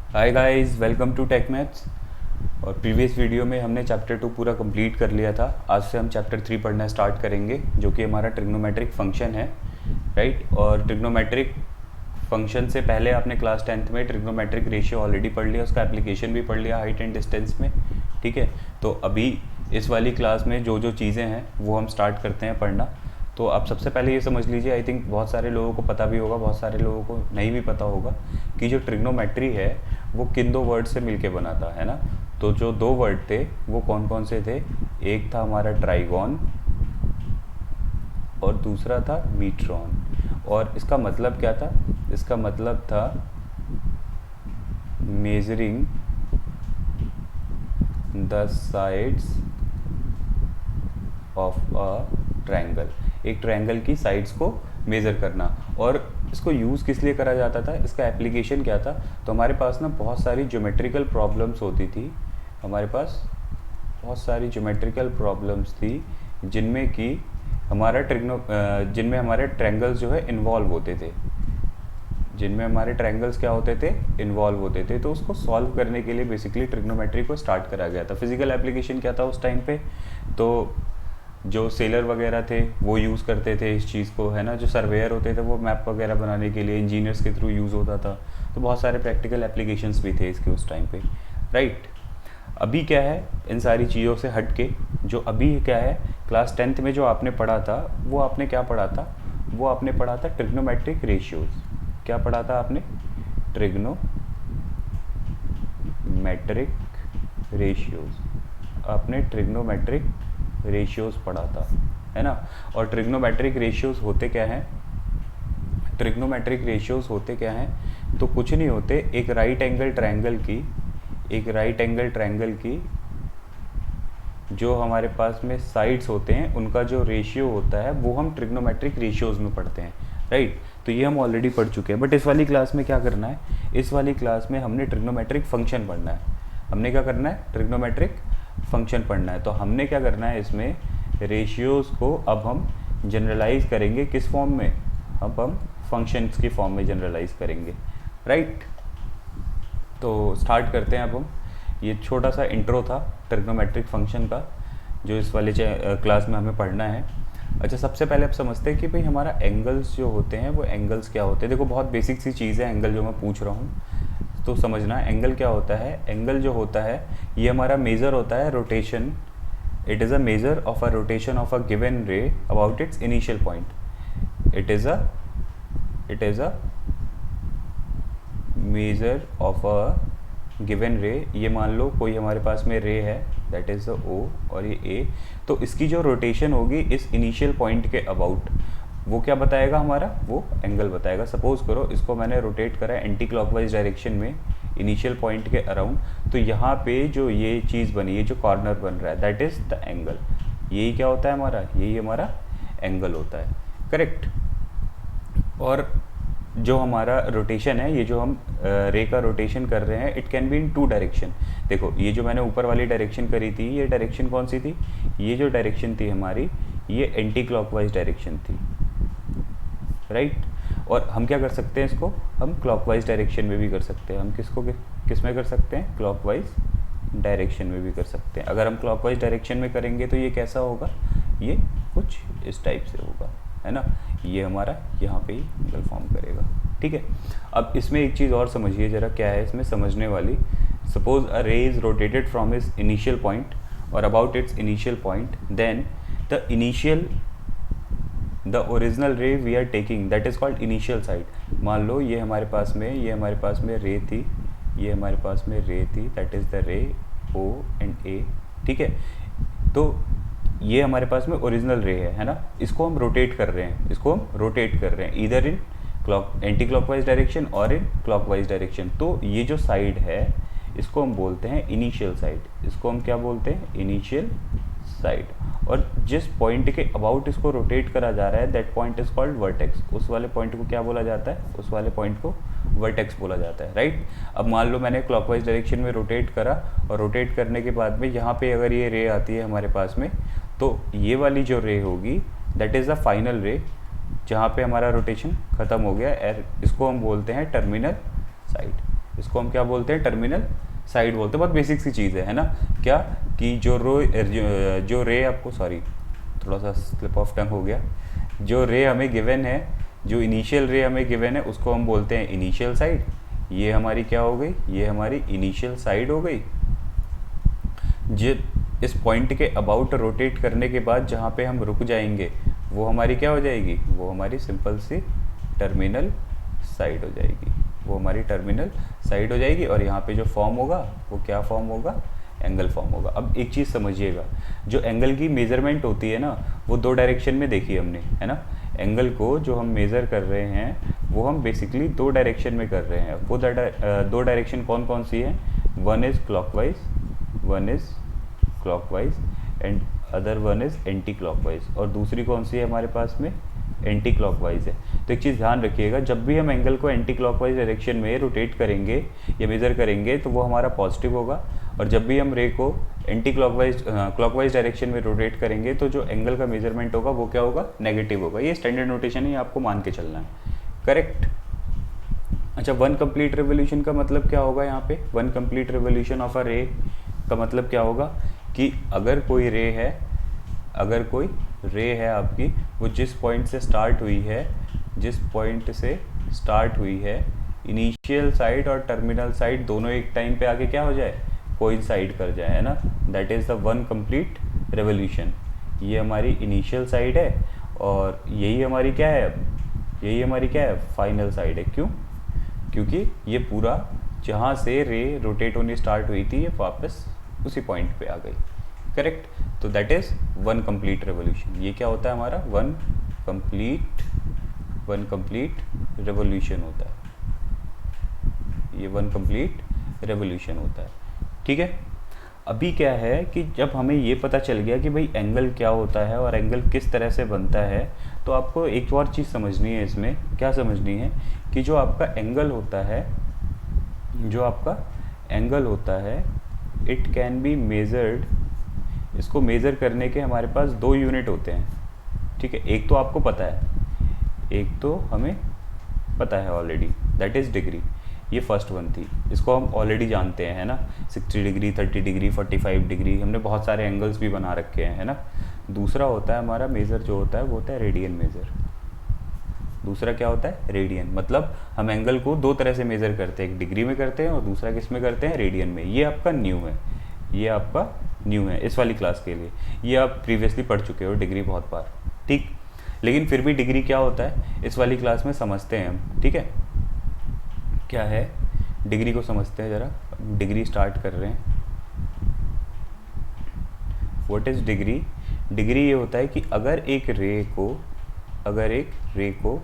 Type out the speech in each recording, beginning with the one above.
Hi guys, welcome to tech maths. और previous video में हमने चैप्टर 2 पूरा कंप्लीट कर लिया था। आज से हम चैप्टर 3 पढ़ना स्टार्ट करेंगे, जो कि हमारा ट्रिग्नोमेट्रिक फंक्शन है, राइट। और ट्रिग्नोमेट्रिक फंक्शन से पहले आपने क्लास 10th में ट्रिग्नोमेट्रिक रेशियो ऑलरेडी पढ़ लिया, उसका एप्लीकेशन भी पढ़ लिया हाइट एंड डिस्टेंस में, ठीक है। तो अभी इस वाली क्लास में जो जो चीज़ें हैं वो हम स्टार्ट करते हैं पढ़ना। तो आप सबसे पहले ये समझ लीजिए, आई थिंक बहुत सारे लोगों को पता भी होगा, बहुत सारे लोगों को नहीं भी पता होगा कि जो ट्रिग्नोमेट्री है वो किन दो वर्ड से मिलके बना था, है ना। तो जो दो वर्ड थे वो कौन कौन से थे? एक था हमारा ट्राइगोन और दूसरा था मीट्रॉन। और इसका मतलब क्या था? इसका मतलब था measuring the sides of a triangle, एक ट्रायंगल की साइड्स को मेज़र करना। और इसको यूज़ किस लिए करा जाता था, इसका एप्लीकेशन क्या था? तो हमारे पास ना बहुत सारी ज्योमेट्रिकल प्रॉब्लम्स होती थी, हमारे पास बहुत सारी ज्योमेट्रिकल प्रॉब्लम्स थी जिनमें कि जिनमें हमारे ट्रायंगल्स जो है इन्वॉल्व होते थे, जिनमें हमारे ट्रायंगल्स क्या होते थे, इन्वॉल्व होते थे। तो उसको सॉल्व करने के लिए बेसिकली ट्रिग्नोमेट्री को स्टार्ट करा गया था। फिजिकल एप्लीकेशन क्या था उस टाइम पे? तो जो सेलर वगैरह थे वो यूज़ करते थे इस चीज़ को, है ना। जो सर्वेयर होते थे वो मैप वगैरह बनाने के लिए इंजीनियर्स के थ्रू यूज़ होता था। तो बहुत सारे प्रैक्टिकल एप्लीकेशंस भी थे इसके उस टाइम पे, राइट। अभी क्या है, इन सारी चीज़ों से हट के जो अभी क्या है, क्लास 10th में जो आपने पढ़ा था वो आपने क्या पढ़ा था? वो आपने पढ़ा था ट्रिग्नोमेट्रिक रेशियोज़। क्या पढ़ा था आपने? Trigonometric ratios. आपने ट्रिग्नोमेट्रिक रेशियोज़ पढ़ा था, है ना। और ट्रिग्नोमेट्रिक रेशियोज़ होते क्या हैं? ट्रिग्नोमेट्रिक रेशियोज़ होते क्या हैं? तो कुछ नहीं होते, एक राइट एंगल ट्रायंगल की जो हमारे पास में साइड्स होते हैं उनका जो रेशियो होता है वो हम ट्रिग्नोमेट्रिक रेशियोज़ में पढ़ते हैं, राइट। तो ये हम ऑलरेडी पढ़ चुके हैं। बट इस वाली क्लास में क्या करना है? इस वाली क्लास में हमने ट्रिग्नोमेट्रिक फंक्शन पढ़ना है। हमने क्या करना है? ट्रिग्नोमेट्रिक फंक्शन पढ़ना है। तो हमने क्या करना है, इसमें रेशियोज़ को अब हम जनरलाइज करेंगे किस फॉर्म में? अब हम फंक्शंस की फॉर्म में जनरलाइज करेंगे, राइट। तो स्टार्ट करते हैं अब हम। ये छोटा सा इंट्रो था ट्रिग्नोमेट्रिक फंक्शन का, जो इस वाले क्लास में हमें पढ़ना है। अच्छा, सबसे पहले आप समझते हैं कि भाई हमारा एंगल्स जो होते हैं वो एंगल्स क्या होते हैं। देखो, बहुत बेसिक सी चीज़ है एंगल जो मैं पूछ रहा हूँ, तो समझना एंगल क्या होता है। एंगल जो होता है ये हमारा मेज़र होता है rotation. It is a measure of a rotation of a given ray about its initial point. It is a measure of a given ray. ये मान लो कोई हमारे पास में रे है, दैट इज़ द ओ, और ये ए। तो इसकी जो रोटेशन होगी इस इनिशियल पॉइंट के अबाउट, वो क्या बताएगा हमारा? वो एंगल बताएगा। सपोज करो इसको मैंने रोटेट करा है एंटी क्लॉकवाइज डायरेक्शन में इनिशियल पॉइंट के अराउंड, तो यहाँ पे जो ये चीज़ बनी है, जो कॉर्नर बन रहा है, दैट इज़ द एंगल। यही क्या होता है हमारा? यही हमारा एंगल होता है, करेक्ट। और जो हमारा रोटेशन है, ये जो हम रे का रोटेशन कर रहे हैं, it can be in two direction. देखो, ये जो मैंने ऊपर वाली डायरेक्शन करी थी, ये डायरेक्शन कौन सी थी? ये जो डायरेक्शन थी हमारी, ये एंटी क्लॉकवाइज डायरेक्शन थी, राइट। और हम क्या कर सकते हैं इसको? हम क्लॉकवाइज डायरेक्शन में भी कर सकते हैं। हम किस में कर सकते हैं? क्लॉकवाइज डायरेक्शन में भी कर सकते हैं। अगर हम क्लॉकवाइज डायरेक्शन में करेंगे तो ये कैसा होगा? ये कुछ इस टाइप से होगा, है ना। ये हमारा यहाँ पे ही एंगल फॉर्म करेगा, ठीक है। अब इसमें एक चीज़ और समझिए ज़रा, क्या है इसमें समझने वाली। Suppose a ray is rotated from is initial point और about its initial point, then the original ray we are taking, that is called initial side. मान लो ये हमारे पास में रे थी, ये हमारे पास में रे थी, दैट इज़ द रे ओ एंड ए, ठीक है। तो ये हमारे पास में ओरिजिनल रे है ना। इसको हम रोटेट कर रहे हैं, इधर इन एंटी क्लॉकवाइज डायरेक्शन और इन क्लॉकवाइज डायरेक्शन। तो ये जो साइड है इसको हम बोलते हैं इनिशियल साइड। इसको हम क्या बोलते हैं? Initial side. और जिस पॉइंट के अबाउट इसको रोटेट करा जा रहा है, that point is called vertex. उस वाले पॉइंट को क्या बोला जाता है? उस वाले पॉइंट को वर्टेक्स बोला जाता है, राइट। अब मान लो मैंने क्लॉकवाइज डायरेक्शन में रोटेट करा, और रोटेट करने के बाद में यहाँ पे अगर ये रे आती है हमारे पास में, तो ये वाली जो रे होगी दैट इज़ द फाइनल रे, जहाँ पे हमारा रोटेशन ख़त्म हो गया। इसको हम बोलते हैं टर्मिनल साइड। इसको हम क्या बोलते हैं, टर्मिनल साइड बोलते हैं। बहुत बेसिक सी चीज़ है ना, क्या कि जो रे आपको, सॉरी थोड़ा सा स्लिप ऑफ टंग हो गया, जो रे हमें गिवन है, जो इनिशियल रे हमें गिवन है उसको हम बोलते हैं इनिशियल साइड। ये हमारी क्या हो गई, ये हमारी इनिशियल साइड हो गई। जो इस पॉइंट के अबाउट रोटेट करने के बाद जहाँ पे हम रुक जाएंगे वो हमारी क्या हो जाएगी, वो हमारी सिंपल सी टर्मिनल साइड हो जाएगी, वो हमारी टर्मिनल साइड हो जाएगी। और यहाँ पे जो फॉर्म होगा वो क्या फॉर्म होगा, एंगल फॉर्म होगा। अब एक चीज़ समझिएगा, जो एंगल की मेज़रमेंट होती है ना वो दो डायरेक्शन में देखी हमने, है ना। एंगल को जो हम मेज़र कर रहे हैं वो हम बेसिकली दो डायरेक्शन में कर रहे हैं। वो दो डायरेक्शन कौन कौन सी हैं, one is clockwise and other one is anti clockwise, और दूसरी कौन सी है हमारे पास में, एंटी क्लॉकवाइज है। तो एक चीज़ ध्यान रखिएगा, जब भी हम एंगल को एंटी क्लॉकवाइज डायरेक्शन में रोटेट करेंगे या मेज़र करेंगे तो वो हमारा पॉजिटिव होगा, और जब भी हम रे को एंटी क्लॉकवाइज डायरेक्शन में रोटेट करेंगे तो जो एंगल का मेजरमेंट होगा वो क्या होगा, नेगेटिव होगा। ये स्टैंडर्ड नोटेशन है, ये आपको मान के चलना है, करेक्ट। अच्छा, वन कंप्लीट रेवोल्यूशन का मतलब क्या होगा, यहाँ पे one complete revolution of a रे का मतलब क्या होगा कि अगर कोई रे है आपकी, वो जिस पॉइंट से स्टार्ट हुई है, इनिशियल साइड और टर्मिनल साइड दोनों एक टाइम पे आके क्या हो जाए, कोइंसाइड कर जाए, है ना, that is the one complete revolution. ये हमारी इनिशियल साइड है और यही हमारी क्या है, फाइनल साइड है। क्यों, क्योंकि ये पूरा जहाँ से रे रोटेट होनी स्टार्ट हुई थी ये वापस उसी पॉइंट पे आ गई, करेक्ट। तो that is one complete revolution. ये क्या होता है हमारा, वन कंप्लीट रेवोल्यूशन होता है, ये वन कंप्लीट रेवोल्यूशन होता है, ठीक है। अभी क्या है कि जब हमें ये पता चल गया कि भाई एंगल क्या होता है और एंगल किस तरह से बनता है, तो आपको एक और चीज़ समझनी है। इसमें क्या समझनी है कि जो आपका एंगल होता है इट कैन बी मेजर्ड। इसको मेज़र करने के हमारे पास दो यूनिट होते हैं, ठीक है। एक तो आपको पता है, एक तो हमें पता है ऑलरेडी, दैट इज़ डिग्री। ये फर्स्ट वन थी, इसको हम ऑलरेडी जानते हैं, है ना। 60 डिग्री, 30 डिग्री, 45 डिग्री, हमने बहुत सारे एंगल्स भी बना रखे हैं, है ना। दूसरा होता है हमारा मेज़र जो होता है वो होता है रेडियन मेज़र। दूसरा क्या होता है, रेडियन। मतलब हम एंगल को दो तरह से मेज़र करते हैं, एक डिग्री में करते हैं और दूसरा किस में करते हैं, रेडियन में। ये आपका न्यू है इस वाली क्लास के लिए। ये आप प्रीवियसली पढ़ चुके हो डिग्री बहुत बार, ठीक। लेकिन फिर भी डिग्री क्या होता है इस वाली क्लास में समझते हैं हम, ठीक है। क्या है डिग्री को समझते हैं ज़रा। डिग्री स्टार्ट कर रहे हैं। What is degree. डिग्री ये होता है कि अगर एक रे को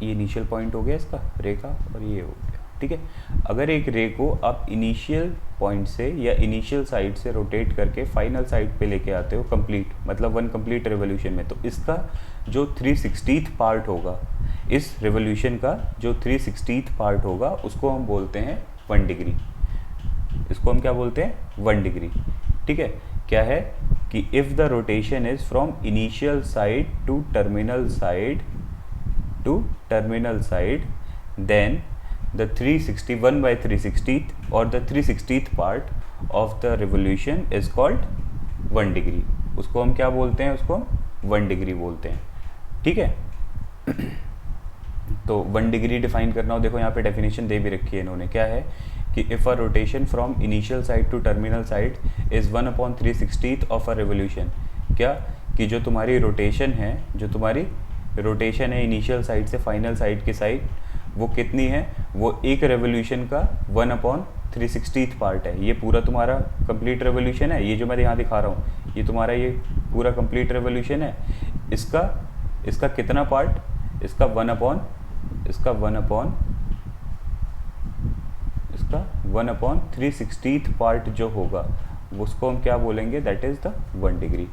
ये इनिशियल पॉइंट हो गया इसका रे का और ये हो गया, ठीक है। अगर एक रे को आप इनिशियल पॉइंट से या इनिशियल साइड से रोटेट करके फाइनल साइड पे लेके आते हो कंप्लीट, मतलब वन कंप्लीट रेवोल्यूशन में, तो इसका जो 360th पार्ट होगा, इस रेवोल्यूशन का जो 360th पार्ट होगा उसको हम बोलते हैं 1 डिग्री। इसको हम क्या बोलते हैं, 1 डिग्री, ठीक है। क्या है कि if the rotation is from initial side to terminal side then the 361/360th or the 360th part of the revolution is called 1 degree. उसको हम क्या बोलते हैं, उसको 1 डिग्री बोलते हैं, ठीक है। तो 1 डिग्री डिफाइन करना हो, देखो यहाँ पे डेफिनेशन दे भी रखी है इन्होंने। क्या है कि if a rotation from initial side to terminal side is 1/360th of a revolution. क्या कि जो तुम्हारी रोटेशन है इनिशियल साइड से फाइनल साइड की साइड, वो कितनी है, वो एक रेवोल्यूशन का 1/360th पार्ट है। ये पूरा तुम्हारा कंप्लीट रेवोल्यूशन है। ये जो मैं यहाँ दिखा रहा हूँ ये तुम्हारा ये पूरा कंप्लीट रेवोल्यूशन है। इसका कितना पार्ट, इसका 1/360th पार्ट जो होगा उसको हम क्या बोलेंगे, दैट इज़ द 1 डिग्री।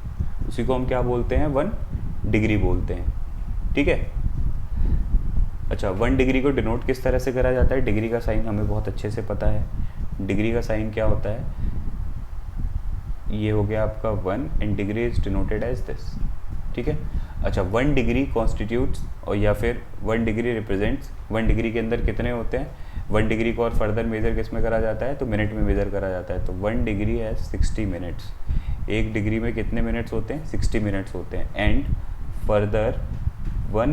उसी को हम क्या बोलते हैं, 1 डिग्री बोलते हैं, ठीक है। अच्छा, 1 डिग्री को डिनोट किस तरह से करा जाता है। डिग्री का साइन हमें बहुत अच्छे से पता है। डिग्री का साइन क्या होता है, ये हो गया आपका 1 and degree is denoted as this, ठीक है। अच्छा 1 डिग्री कॉन्स्टिट्यूट्स और या फिर 1 डिग्री रिप्रेजेंट्स, 1 डिग्री के अंदर कितने होते हैं, 1 डिग्री को और फर्दर मेज़र किस में करा जाता है, तो मिनट में मेज़र करा जाता है। तो 1 डिग्री है 60 मिनट्स, 1 डिग्री में कितने मिनट्स होते हैं, 60 मिनट्स होते हैं। And further 1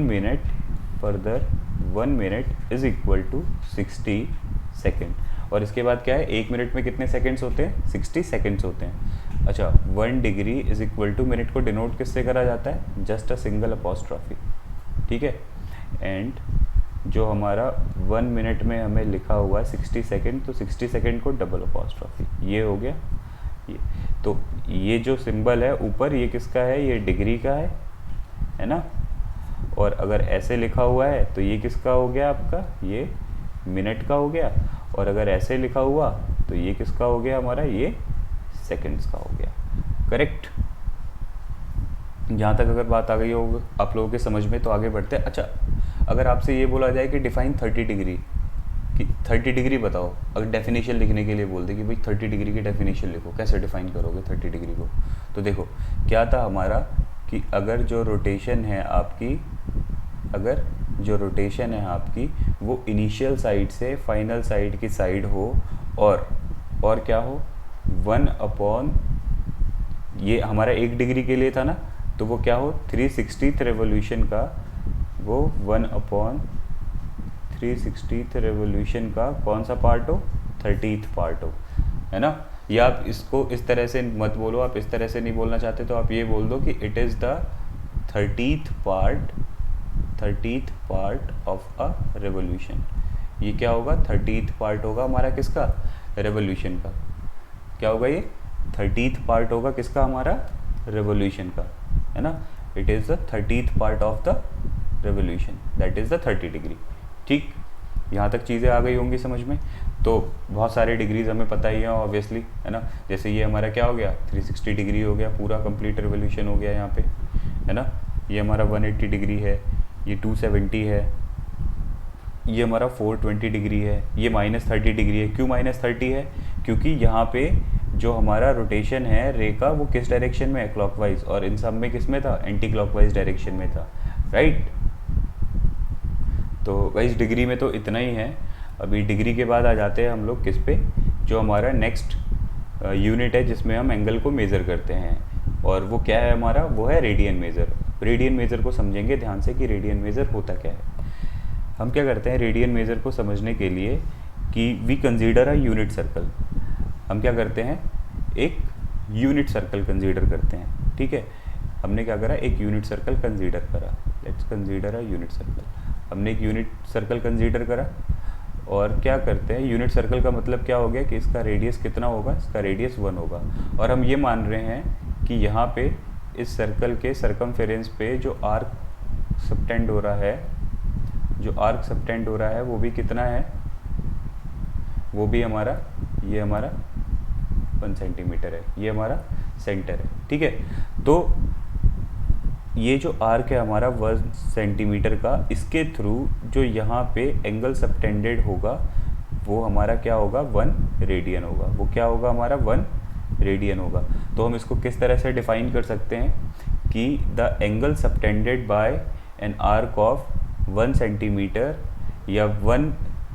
minute is equal to 60 second. और इसके बाद क्या है, 1 मिनट में कितने सेकेंड्स होते हैं, 60 सेकेंड्स होते हैं। अच्छा 1 degree is equal to, minute को डिनोट किससे करा जाता है, जस्ट अ सिंगल अपॉस्ट्रॉफी, ठीक है। एंड जो हमारा 1 मिनट में हमें लिखा हुआ है 60 सेकेंड, तो 60 सेकेंड को डबल अपॉस्ट्रॉफी, ये हो गया ये। तो ये जो सिंबल है ऊपर, ये किसका है, ये डिग्री का है ना। और अगर ऐसे लिखा हुआ है तो ये किसका हो गया आपका, ये मिनट का हो गया। और अगर ऐसे लिखा हुआ तो ये किसका हो गया हमारा, ये सेकंड्स का हो गया। करेक्ट। यहाँ तक अगर बात आ गई हो आप लोगों के समझ में तो आगे बढ़ते हैं। अच्छा अगर आपसे ये बोला जाए कि डिफाइन 30 डिग्री, कि 30 डिग्री बताओ, अगर डेफिनेशन लिखने के लिए बोल दे कि भाई 30 डिग्री की डेफिनेशन लिखो, कैसे डिफाइन करोगे 30 डिग्री को। तो देखो क्या था हमारा कि अगर जो रोटेशन है आपकी वो इनिशियल साइड से फाइनल साइड की साइड हो, और क्या हो 1 अपॉन, ये हमारा 1 डिग्री के लिए था ना, तो वो क्या हो 360th रेवोल्यूशन का, वो 1 अपॉन 360th रेवोल्यूशन का कौन सा पार्ट हो, 30th पार्ट हो, है ना। या आप इसको इस तरह से मत बोलो, आप इस तरह से नहीं बोलना चाहते तो आप ये बोल दो कि it is the 30th part of a revolution. ये क्या होगा, 30th पार्ट होगा हमारा किसका, रेवोल्यूशन का। क्या होगा ये, 30th पार्ट होगा किसका, हमारा रेवोल्यूशन का, है ना। It is the 30th part of the revolution, that is the 30 degree. ठीक, यहाँ तक चीज़ें आ गई होंगी समझ में। तो बहुत सारे डिग्रीज हमें पता ही है ऑब्वियसली, है ना। जैसे ये हमारा क्या हो गया, 360 डिग्री हो गया, पूरा कंप्लीट रेवोल्यूशन हो गया यहाँ पे, है ना। ये हमारा 180 डिग्री है, ये 270 है, ये हमारा 420 डिग्री है, ये -30 डिग्री है। क्यों -30 है, क्योंकि यहाँ पे जो हमारा रोटेशन है रे का वो किस डायरेक्शन में है, क्लॉकवाइज, और इन सब में किस में था, एंटी क्लॉकवाइज डायरेक्शन में था, राइट। तो वाइज डिग्री में तो इतना ही है। अभी डिग्री के बाद आ जाते हैं हम लोग किस पे, जो हमारा नेक्स्ट यूनिट है जिसमें हम एंगल को मेज़र करते हैं, और वो क्या है हमारा, वो है रेडियन मेज़र। रेडियन मेज़र को समझेंगे ध्यान से कि रेडियन मेज़र होता क्या है। हम क्या करते हैं रेडियन मेज़र को समझने के लिए कि we consider a unit circle. हम क्या करते हैं, एक यूनिट सर्कल कंसीडर करते हैं, ठीक है। हमने क्या करा, एक यूनिट सर्कल कंसीडर करा, let's consider a unit circle. हमने एक यूनिट सर्कल कंसीडर करा, और क्या करते हैं, यूनिट सर्कल का मतलब क्या हो गया कि इसका रेडियस कितना होगा, इसका रेडियस 1 होगा। और हम ये मान रहे हैं कि यहाँ पे इस सर्कल के सरकमफेरेंस पे जो आर्क सबटेंड हो रहा है, वो भी कितना है, वो भी हमारा, ये हमारा 1 सेंटीमीटर है, ये हमारा सेंटर है, ठीक है। तो ये जो आर्क है हमारा 1 सेंटीमीटर का, इसके थ्रू जो यहाँ पे एंगल सबटेंडेड होगा वो हमारा क्या होगा, 1 रेडियन होगा। वो क्या होगा हमारा, 1 रेडियन होगा। तो हम इसको किस तरह से डिफाइन कर सकते हैं कि the angle subtended bye an arc of 1 centimetre या 1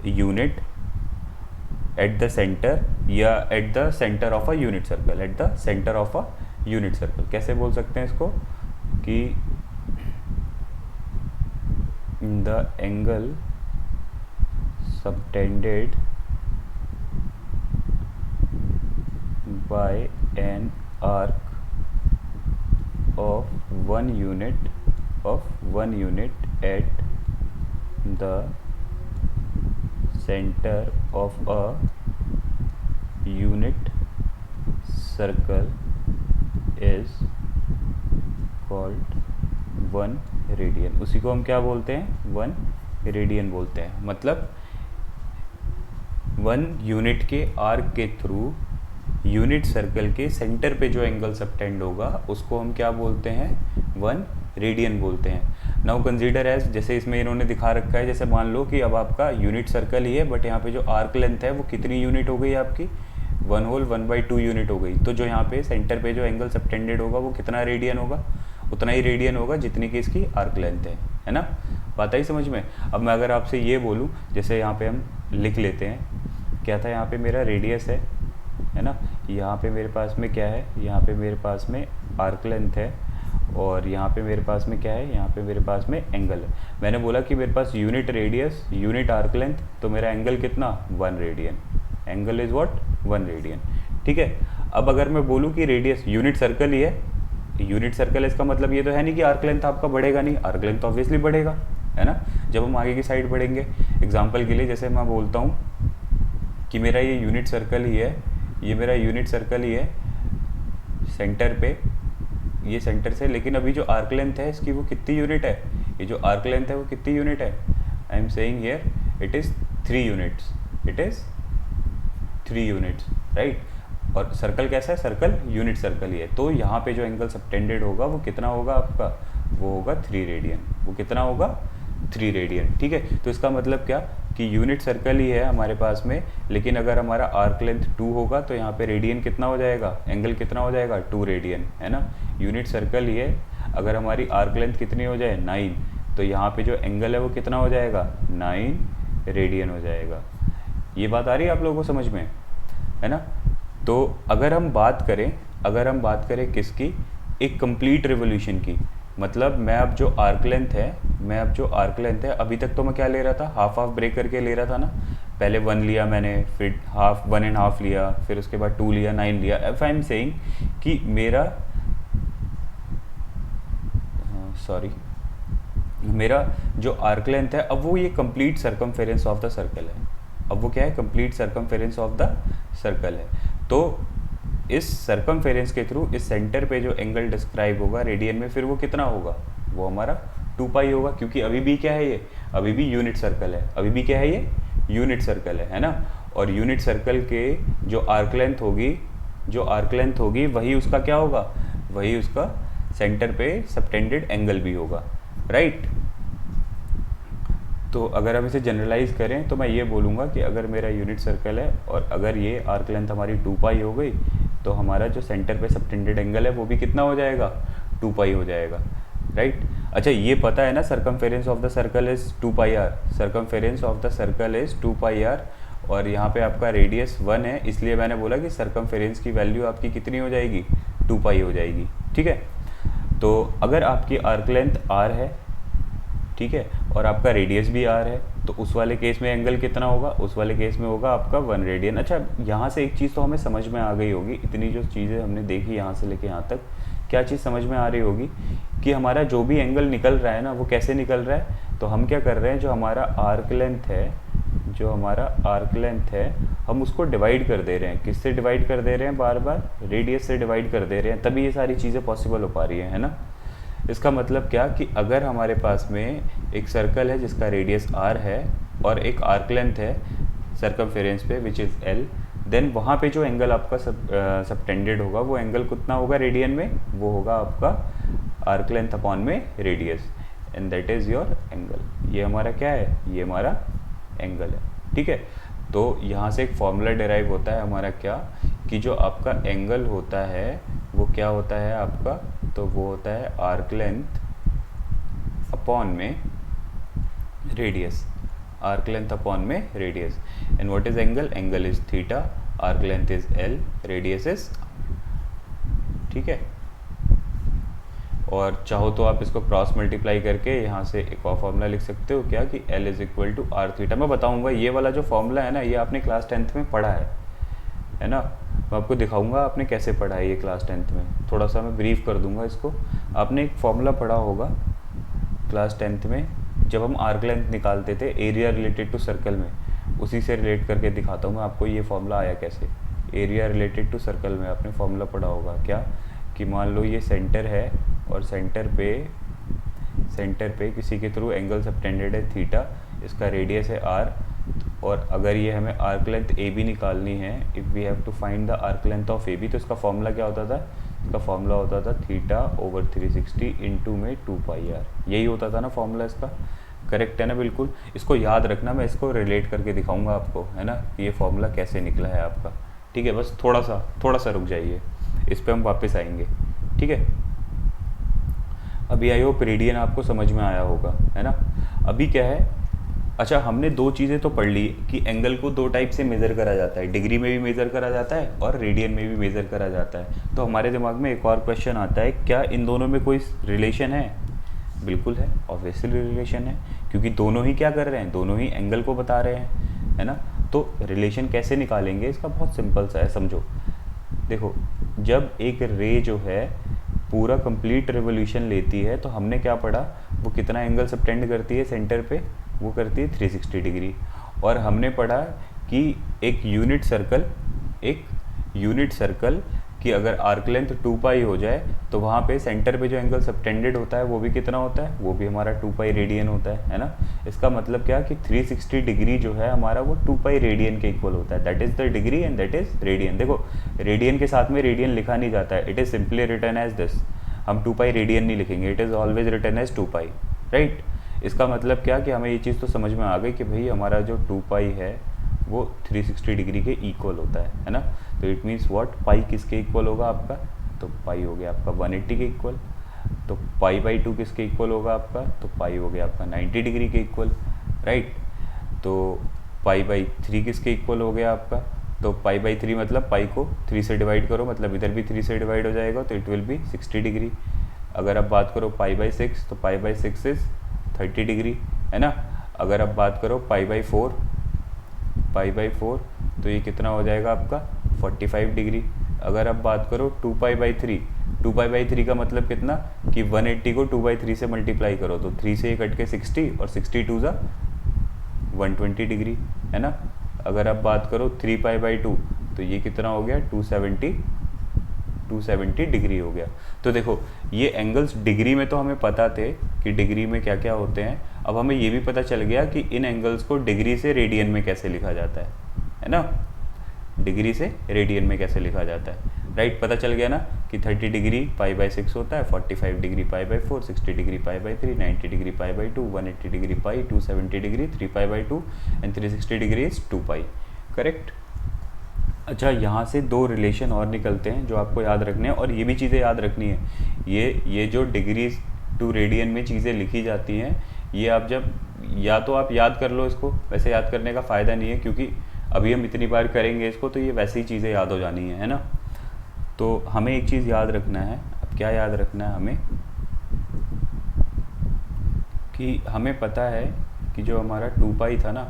यूनिट एट द सेंटर, या at the centre of a unit circle, at the centre of a unit circle. कैसे बोल सकते हैं इसको कि the angle subtended bye an arc of 1 unit at the centre of a unit circle is called 1 radian. उसी को हम क्या बोलते हैं, 1 रेडियन बोलते हैं। मतलब 1 यूनिट के आर्क के थ्रू यूनिट सर्कल के सेंटर पे जो एंगल सबटेंड होगा उसको हम क्या बोलते हैं, 1 रेडियन बोलते हैं। नाउ कंसीडर एज, जैसे इसमें इन्होंने दिखा रखा है, जैसे मान लो कि अब आपका यूनिट सर्कल ही है, बट यहाँ पे जो आर्क लेंथ है वो कितनी यूनिट हो गई आपकी, 1 होल 1/2 यूनिट हो गई। तो जो यहाँ पे सेंटर पे जो एंगल सबटेंडेड होगा वो कितना रेडियन होगा, उतना ही रेडियन होगा जितनी कि इसकी आर्क लेंथ है ना। बात आई समझ में। अब मैं अगर आपसे ये बोलूँ, जैसे यहाँ पे हम लिख लेते हैं, क्या था यहाँ पे मेरा रेडियस है ना, यहाँ पे मेरे पास में क्या है, यहाँ पे मेरे पास में आर्क लेंथ है, और यहाँ पे मेरे पास में क्या है, यहाँ पे मेरे पास में एंगल है। मैंने बोला कि मेरे पास unit radius unit arc length, तो मेरा एंगल कितना, 1 radian. Angle is what, 1 radian. ठीक है। अब अगर मैं बोलूँ कि रेडियस यूनिट सर्कल ही है, यूनिट सर्कल, इसका मतलब ये तो है नहीं कि आर्क लेंथ आपका बढ़ेगा नहीं, आर्क लेंथ ऑब्वियसली बढ़ेगा, है ना, जब हम आगे की साइड बढ़ेंगे। एग्जाम्पल के लिए जैसे मैं बोलता हूँ कि मेरा ये यूनिट सर्कल ही है, ये मेरा यूनिट सर्कल ही है सेंटर पे, ये सेंटर से, लेकिन अभी जो आर्क लेंथ है इसकी वो कितनी यूनिट है, ये जो आर्क लेंथ है वो कितनी यूनिट है, I am saying here it is 3 units, it is 3 units, right. और सर्कल कैसा है, सर्कल यूनिट सर्कल ही है, तो यहाँ पे जो एंगल सबटेंडेड होगा वो कितना होगा आपका, वो होगा 3 रेडियन। वो कितना होगा, 3 रेडियन। ठीक है। तो इसका मतलब क्या कि यूनिट सर्कल ही है हमारे पास में, लेकिन अगर हमारा आर्क लेंथ 2 होगा तो यहाँ पे रेडियन कितना हो जाएगा, एंगल कितना हो जाएगा, 2 रेडियन, है ना। यूनिट सर्कल ही है, अगर हमारी आर्क लेंथ कितनी हो जाए, 9, तो यहाँ पे जो एंगल है वो कितना हो जाएगा, 9 रेडियन हो जाएगा। ये बात आ रही है आप लोगों को समझ में, है ना। तो अगर हम बात करें किसकी, एक कंप्लीट रिवोल्यूशन की, मतलब मैं अब जो आर्क लेंथ है, अभी तक तो मैं क्या ले रहा था, हाफ ब्रेक करके ले रहा था ना। पहले 1 लिया मैंने, फिर हाफ 1.5 लिया, फिर उसके बाद 2 लिया, 9 लिया। इफ आई एम सेइंग कि मेरा जो आर्क लेंथ है, अब वो ये complete circumference of the circle है। अब वो क्या है, complete circumference of the circle है। तो इस सर्कमफेरेंस के थ्रू इस सेंटर पे जो एंगल डिस्क्राइब होगा रेडियन में, फिर वो कितना होगा, वो हमारा 2 पाई होगा, क्योंकि अभी भी क्या है, ये अभी भी यूनिट सर्कल है, अभी भी क्या है, ये यूनिट सर्कल है ना। और यूनिट सर्कल के जो आर्क लेंथ होगी वही उसका क्या होगा, वही उसका सेंटर पे सबटेंडेड एंगल भी होगा, राइट। तो अगर हम इसे जनरलाइज करें तो मैं ये बोलूँगा कि अगर मेरा यूनिट सर्कल है और अगर ये आर्क लेंथ हमारी 2 पाई हो गई, तो हमारा जो सेंटर पे सबटेंडेड एंगल है वो भी कितना हो जाएगा, 2 पाई हो जाएगा, राइट। अच्छा, ये पता है ना, circumference of the circle is 2 pi r, circumference of the circle is 2 pi r, और यहाँ पे आपका रेडियस 1 है, इसलिए मैंने बोला कि सर्कमफेरेंस की वैल्यू आपकी कितनी हो जाएगी, 2 पाई हो जाएगी। ठीक है। तो अगर आपकी आर्क लेंथ आर है, ठीक है, और आपका रेडियस भी आर है, तो उस वाले केस में एंगल कितना होगा, उस वाले केस में होगा आपका 1 रेडियन। अच्छा, यहाँ से एक चीज़ तो हमें समझ में आ गई होगी, इतनी जो चीज़ें हमने देखी यहाँ से लेके यहाँ तक, क्या चीज़ समझ में आ रही होगी कि हमारा जो भी एंगल निकल रहा है ना, वो कैसे निकल रहा है। तो हम क्या कर रहे हैं, जो हमारा आर्क लेंथ है, हम उसको डिवाइड कर दे रहे हैं, किससे डिवाइड कर दे रहे हैं, बार बार रेडियस से डिवाइड कर दे रहे हैं, तभी ये सारी चीज़ें पॉसिबल हो पा रही है ना। इसका मतलब क्या कि अगर हमारे पास में एक सर्कल है जिसका रेडियस r है और एक आर्क लेंथ है सर्कमफेरेंस पे विच इज़ l, देन वहाँ पे जो एंगल आपका सबटेंडेड होगा वो एंगल कितना होगा रेडियन में, वो होगा आपका आर्क लेंथ अपॉन में radius, and that is your angle. ये हमारा क्या है, ये हमारा एंगल है। ठीक है। तो यहाँ से एक फॉर्मूला डिराइव होता है हमारा, क्या कि जो आपका एंगल होता है वो क्या होता है आपका, तो वो होता है आर्क लेंथ अपॉन में रेडियस, आर्क लेंथ अपॉन में radius. And what is angle, angle is theta, arc length is L, radius is, ठीक है। और चाहो तो आप इसको क्रॉस मल्टीप्लाई करके यहाँ से एक और फॉर्मूला लिख सकते हो, क्या कि L is equal to r theta. मैं बताऊँगा ये वाला जो फॉर्मूला है ना, ये आपने क्लास 10th में पढ़ा है ना। मैं आपको दिखाऊंगा आपने कैसे पढ़ा है ये क्लास 10th में, थोड़ा सा मैं ब्रीफ कर दूंगा इसको। आपने एक फॉर्मूला पढ़ा होगा क्लास 10th में, जब हम आर्क लेंथ निकालते थे एरिया रिलेटेड टू सर्कल में, उसी से रिलेट करके दिखाता हूँ मैं आपको ये फॉर्मूला आया कैसे। एरिया रिलेटेड टू सर्कल में आपने फॉर्मूला पढ़ा होगा क्या, कि मान लो ये सेंटर है और सेंटर पे किसी के थ्रू एंगल सबटेंडेड है थीटा, इसका रेडियस है आर, और अगर ये हमें आर्क लेंथ ए बी निकालनी है, if we have to find the arc length of A B, तो इसका फॉर्मूला क्या होता था, इसका फॉर्मूला होता था थीटा ओवर 360 इंटू में 2 पाई आर। यही होता था ना फॉर्मूला इसका, करेक्ट है ना, बिल्कुल। इसको याद रखना, मैं इसको रिलेट करके दिखाऊंगा आपको, है ना, कि ये फॉर्मूला कैसे निकला है आपका। ठीक है, बस थोड़ा सा रुक जाइए, इस पर हम वापस आएंगे। ठीक है। अभी आई होप रेडियन आपको समझ में आया होगा, है ना। अभी क्या है, अच्छा हमने दो चीज़ें तो पढ़ ली कि एंगल को दो टाइप से मेज़र करा जाता है, डिग्री में भी मेज़र करा जाता है और रेडियन में भी मेज़र करा जाता है। तो हमारे दिमाग में एक और क्वेश्चन आता है, क्या इन दोनों में कोई रिलेशन है? बिल्कुल है, ऑब्वियसली रिलेशन है, क्योंकि दोनों ही क्या कर रहे हैं, दोनों ही एंगल को बता रहे हैं, है ना। तो रिलेशन कैसे निकालेंगे इसका, बहुत सिंपल सा है, समझो। देखो, जब एक रे जो है पूरा कंप्लीट रिवोल्यूशन लेती है तो हमने क्या पढ़ा, वो कितना एंगल सबटेंड करती है सेंटर पे, वो करती है 360 डिग्री। और हमने पढ़ा कि एक यूनिट सर्कल कि अगर आर्क लेंथ 2 पाई हो जाए तो वहाँ पे सेंटर पे जो एंगल सबटेंडेड होता है वो भी कितना होता है, वो भी हमारा 2 पाई रेडियन होता है ना। इसका मतलब क्या कि 360 डिग्री जो है हमारा वो 2 पाई रेडियन के इक्वल होता है। That is the degree and that is radian. देखो, रेडियन के साथ में रेडियन लिखा नहीं जाता है, it is simply written as this. हम 2 पाई रेडियन नहीं लिखेंगे, it is always written as 2 pi, right. इसका मतलब क्या कि हमें ये चीज़ तो समझ में आ गई कि भाई हमारा जो 2 पाई है वो 360 डिग्री के इक्वल होता है ना। तो इट मीन्स व्हाट, पाई किसके इक्वल होगा आपका, तो पाई हो गया आपका 180 के इक्वल। तो पाई बाई 2 किसके इक्वल होगा आपका, तो पाई हो गया आपका 90 डिग्री के इक्वल, राइट। तो पाई बाई 3 किसके इक्वल हो गया आपका, तो पाई बाई 3 मतलब पाई को 3 से डिवाइड करो, मतलब इधर भी 3 से डिवाइड हो जाएगा, तो इट विल बी 60 डिग्री। अगर आप बात करो पाई बाई 6, तो पाई बाई 6 इज़ 30 डिग्री, है ना। अगर आप बात करो पाई बाई 4, तो ये कितना हो जाएगा आपका 45 डिग्री। अगर आप बात करो 2 पाई बाई 3 का मतलब कितना कि 180 को 2 बाई 3 से मल्टीप्लाई करो, तो 3 से ये कट के 60 और 60 टू ज़ा 120 डिग्री, है ना। अगर आप बात करो 3 पाई बाई 2, तो ये कितना हो गया 270 डिग्री हो गया। तो देखो, ये एंगल्स डिग्री में तो हमें पता थे कि डिग्री में क्या क्या होते हैं। अब हमें ये भी पता चल गया कि इन एंगल्स को डिग्री से रेडियन में कैसे लिखा जाता है ना। डिग्री से रेडियन में कैसे लिखा जाता है, राइट। पता चल गया ना कि 30 डिग्री पाई बाई 6 होता है, 45 degree pi by 4, 60 degree pi by 3, 90 degree pi by 2, 180 degree pi, 270 degree 3 pi by 2 and 360 degree is 2 pi, correct. अच्छा, यहाँ से दो रिलेशन और निकलते हैं जो आपको याद रखने हैं, और ये भी चीज़ें याद रखनी है। ये जो डिग्री टू रेडियन में चीज़ें लिखी जाती हैं, ये आप जब या तो आप याद कर लो इसको, वैसे याद करने का फ़ायदा नहीं है क्योंकि अभी हम इतनी बार करेंगे इसको तो ये वैसे ही चीज़ें याद हो जानी है ना। तो हमें एक चीज़ याद रखना है। अब क्या याद रखना है हमें, कि हमें पता है कि जो हमारा 2 पाई था ना,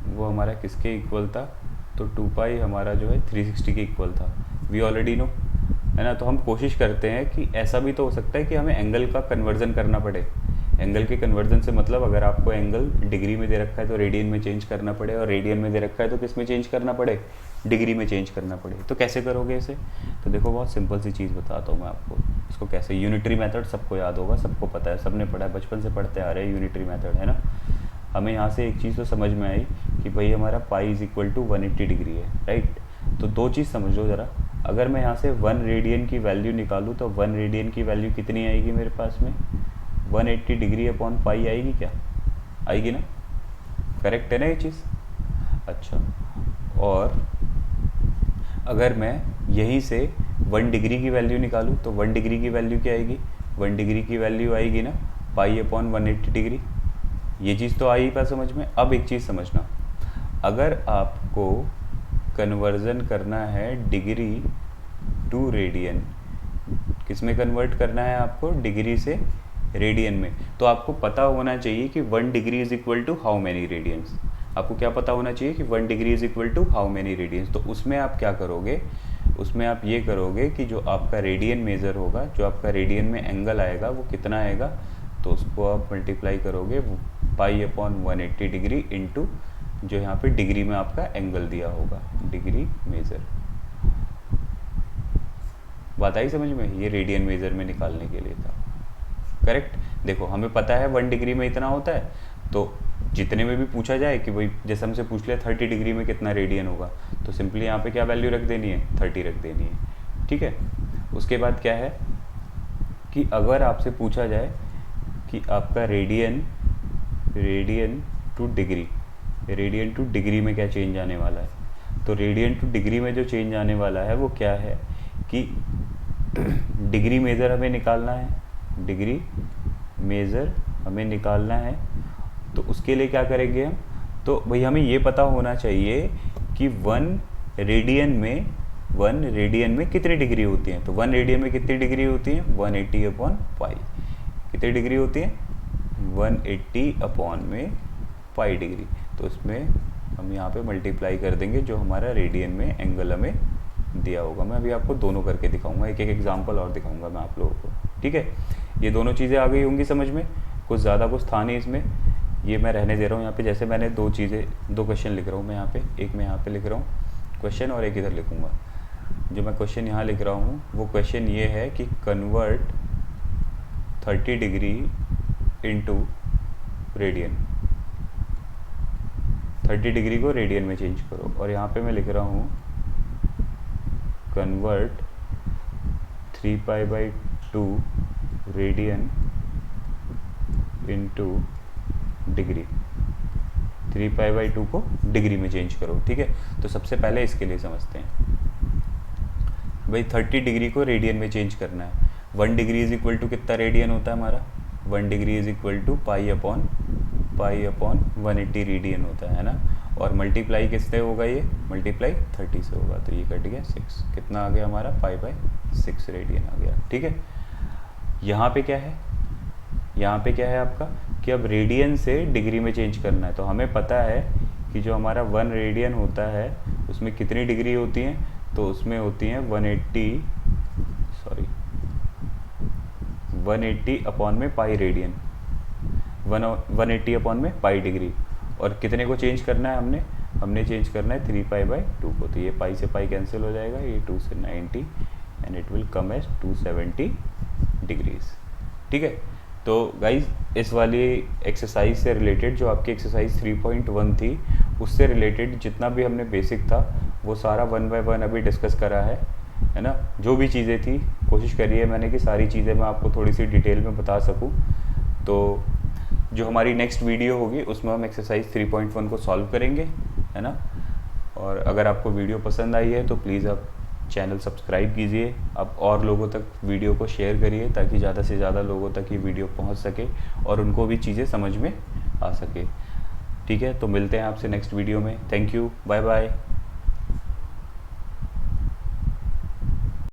वो हमारा किसके इक्वल था, तो 2 पाई हमारा जो है 360 के इक्वल था, वी ऑलरेडी नो, है ना। तो हम कोशिश करते हैं कि ऐसा भी तो हो सकता है कि हमें एंगल का कन्वर्जन करना पड़े। एंगल के कन्वर्जन से मतलब अगर आपको एंगल डिग्री में दे रखा है तो रेडियन में चेंज करना पड़े, और रेडियन में दे रखा है तो किस में चेंज करना पड़े, डिग्री में चेंज करना पड़े। तो कैसे करोगे इसे, तो देखो बहुत सिंपल सी चीज़ बताता हूँ मैं आपको इसको कैसे। यूनिटरी मेथड सबको याद होगा, सबको पता है, सबने पढ़ा है, बचपन से पढ़ते आ रहे हैं यूनिटरी मेथड, है ना। हमें यहाँ से एक चीज़ तो समझ में आई कि भाई हमारा pi is equal to 180 degree है, राइट। तो दो चीज़ समझ लो ज़रा, अगर मैं यहाँ से 1 रेडियन की वैल्यू निकालूँ तो 1 रेडियन की वैल्यू कितनी आएगी मेरे पास में, 180 डिग्री अपॉन पाई आएगी, क्या आएगी ना, करेक्ट है ना ये चीज़। अच्छा, और अगर मैं यहीं से 1 डिग्री की वैल्यू निकालूँ तो 1 डिग्री की वैल्यू क्या आएगी, 1 डिग्री की वैल्यू आएगी ना पाई अपॉन 180 डिग्री। ये चीज़ तो आई पास समझ में। अब एक चीज़ समझना, अगर आपको कन्वर्जन करना है डिग्री टू रेडियन, किस में कन्वर्ट करना है आपको, डिग्री से रेडियन में, तो आपको पता होना चाहिए कि 1 degree is equal to how many radians. आपको क्या पता होना चाहिए कि 1 degree is equal to how many radians. तो उसमें आप क्या करोगे, उसमें आप ये करोगे कि जो आपका रेडियन मेज़र होगा, जो आपका रेडियन में एंगल आएगा वो कितना आएगा, तो उसको आप मल्टीप्लाई करोगे पाई अपॉन 180 डिग्री इंटू जो यहाँ पे डिग्री में आपका एंगल दिया होगा, डिग्री मेज़र। बात आई समझ में, ये रेडियन मेज़र में निकालने के लिए था, करेक्ट। देखो हमें पता है 1 डिग्री में इतना होता है, तो जितने में भी पूछा जाए कि भाई जैसे हमसे पूछ लिया 30 डिग्री में कितना रेडियन होगा, तो सिंपली यहाँ पे क्या वैल्यू रख देनी है, 30 रख देनी है, ठीक है। उसके बाद क्या है कि अगर आपसे पूछा जाए कि आपका रेडियन टू डिग्री में क्या चेंज आने वाला है, तो रेडियन टू डिग्री में जो चेंज आने वाला है वो क्या है कि डिग्री मेज़र हमें निकालना है, डिग्री मेज़र हमें निकालना है। तो उसके लिए क्या करेंगे हम, तो भाई हमें ये पता होना चाहिए कि 1 रेडियन में कितनी डिग्री होती हैं। तो 1 रेडियन में कितनी डिग्री होती हैं, 180 अपॉन पाई। कितनी डिग्री होती है, 180 अपॉन में पाई डिग्री। तो उसमें हम यहाँ पे मल्टीप्लाई कर देंगे जो हमारा रेडियन में एंगल हमें दिया होगा। मैं अभी आपको दोनों करके दिखाऊंगा, एक एक एग्जांपल और दिखाऊंगा मैं आप लोगों को, ठीक है। ये दोनों चीज़ें आ गई होंगी समझ में, कुछ ज़्यादा कुछ था नहीं इसमें, ये मैं रहने दे रहा हूँ यहाँ पे। जैसे मैंने दो क्वेश्चन लिख रहा हूँ मैं यहाँ पे, एक मैं यहाँ पे लिख रहा हूँ क्वेश्चन और एक इधर लिखूँगा। जो मैं क्वेश्चन यहाँ लिख रहा हूँ वो क्वेश्चन ये है कि convert 30 degree into radian, 30 degree को रेडियन में चेंज करो। और यहाँ पे मैं लिख रहा हूँ कन्वर्ट 3π/2 रेडियन इंटू डिग्री, 3π/2 को डिग्री में चेंज करो, ठीक है। तो सबसे पहले इसके लिए समझते हैं भाई, 30 डिग्री को रेडियन में चेंज करना है। 1 डिग्री इज इक्वल टू कितना रेडियन होता है हमारा, 1 degree is equal to pi upon 180 radian होता है ना। और मल्टीप्लाई किससे होगा, ये मल्टीप्लाई 30 से होगा, तो ये कट गया 6, कितना आ गया हमारा 5/6 रेडियन आ गया, ठीक है। यहाँ पे क्या है, यहाँ पे क्या है आपका कि अब रेडियन से डिग्री में चेंज करना है। तो हमें पता है कि जो हमारा 1 रेडियन होता है उसमें कितनी डिग्री होती हैं, तो उसमें होती हैं 180 अपॉन में पाई रेडियन, 180 अपॉन में पाई डिग्री। और कितने को चेंज करना है हमने चेंज करना है 3π/2 को। तो ये पाई से पाई कैंसिल हो जाएगा, ये 2 से 90 and it will come as 270 degrees, ठीक है। तो गाइज इस वाली एक्सरसाइज से रिलेटेड जो आपकी एक्सरसाइज 3.1 थी उससे रिलेटेड जितना भी हमने बेसिक था वो सारा 1 बाय 1 अभी डिस्कस करा है ना। जो भी चीज़ें थी कोशिश करी है मैंने कि सारी चीज़ें मैं आपको थोड़ी सी डिटेल में बता सकूं। तो जो हमारी नेक्स्ट वीडियो होगी उसमें हम एक्सरसाइज 3.1 को सॉल्व करेंगे, है ना। और अगर आपको वीडियो पसंद आई है तो प्लीज़ आप चैनल सब्सक्राइब कीजिए, आप और लोगों तक वीडियो को शेयर करिए ताकि ज़्यादा से ज़्यादा लोगों तक ये वीडियो पहुंच सके और उनको भी चीज़ें समझ में आ सके, ठीक है। तो मिलते हैं आपसे नेक्स्ट वीडियो में। Thank you, bye bye.